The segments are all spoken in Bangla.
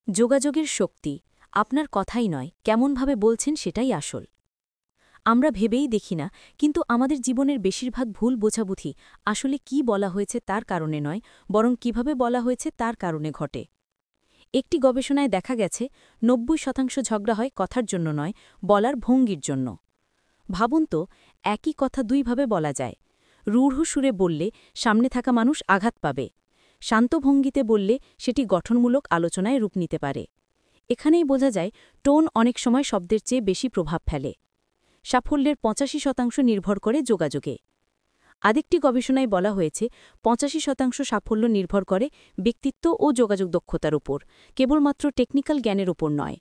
যোগাযোগের শক্তি আপনার কথাই নয়, কেমনভাবে বলছেন সেটাই আসল। আমরা ভেবেই দেখি না, কিন্তু আমাদের জীবনের বেশিরভাগ ভুল বোঝাবুঝি আসলে কি বলা হয়েছে তার কারণে নয়, বরং কিভাবে বলা হয়েছে তার কারণে ঘটে। একটি গবেষণায় দেখা গেছে ৯০% ঝগড়া হয় কথার জন্য নয়, বলার ভঙ্গির জন্য। ভাবুন তো, একই কথা দুইভাবে বলা যায়। রূঢ় সুরে বললে সামনে থাকা মানুষ আঘাত পাবে, শান্ত ভঙ্গিতে বললে সেটি গঠনমূলক আলোচনায় রূপ নিতে পারে। এখানেই বোঝা যায় টোন অনেক সময় শব্দের চেয়ে বেশি প্রভাব ফেলে। সাফল্যের ৮৫% নির্ভর করে যোগাযোগে। আরেকটি গবেষণায় বলা হয়েছে ৮৫% সাফল্য নির্ভর করে ব্যক্তিত্ব ও যোগাযোগ দক্ষতার উপর, কেবলমাত্র টেকনিক্যাল জ্ঞানের উপর নয়।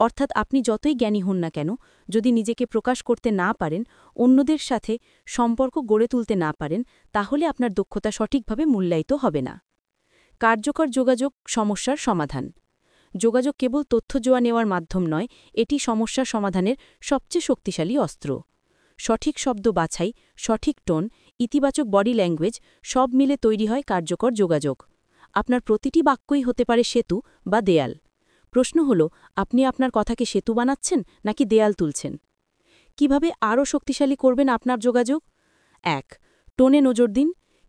অর্থাৎ আপনি যতই জ্ঞানী হন না কেন, যদি নিজেকে প্রকাশ করতে না পারেন, অন্যদের সাথে সম্পর্ক গড়ে তুলতে না পারেন, তাহলে আপনার দক্ষতা সঠিকভাবে মূল্যায়িত হবে না। কার্যকর যোগাযোগ সমস্যার সমাধান। যোগাযোগ কেবল তথ্য জোয়া নেওয়ার মাধ্যম নয়, এটি সমস্যা সমাধানের সবচেয়ে শক্তিশালী অস্ত্র। সঠিক শব্দ বাছাই, সঠিক টোন, ইতিবাচক বডি ল্যাঙ্গুয়েজ সব মিলে তৈরি হয় কার্যকর যোগাযোগ। আপনার প্রতিটি বাক্যই হতে পারে সেতু বা দেয়াল। প্রশ্ন হল, আপনি আপনার কথাকে সেতু বানাচ্ছেন নাকি দেয়াল তুলছেন? কিভাবে আরও শক্তিশালী করবেন আপনার যোগাযোগ? ১. টোনে নজর দিন।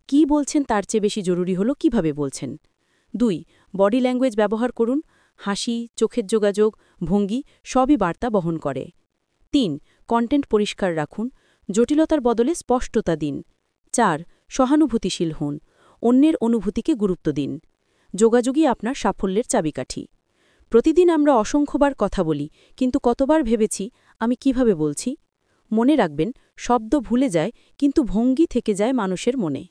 কি বলছেন তার চেয়ে বেশি জরুরি হলো কিভাবে বলছেন। ২. বডি ল্যাঙ্গুয়েজ ব্যবহার করুন। হাসি, চোখের যোগাযোগ, ভঙ্গি সবই বার্তা বহন করে। ৩. কন্টেন্ট পরিষ্কার রাখুন। জটিলতার বদলে স্পষ্টতা দিন। ৪. সহানুভূতিশীল হন। অন্যের অনুভূতিকে গুরুত্ব দিন। যোগাযোগই আপনার সাফল্যের চাবিকাঠি। প্রতিদিন আমরা অসংখ্যবার কথা বলি, কিন্তু কতবার ভেবেছি আমি কিভাবে বলছি? মনে রাখবেন, শব্দ ভুলে যায়, কিন্তু ভঙ্গি থেকে যায় মানুষের মনে।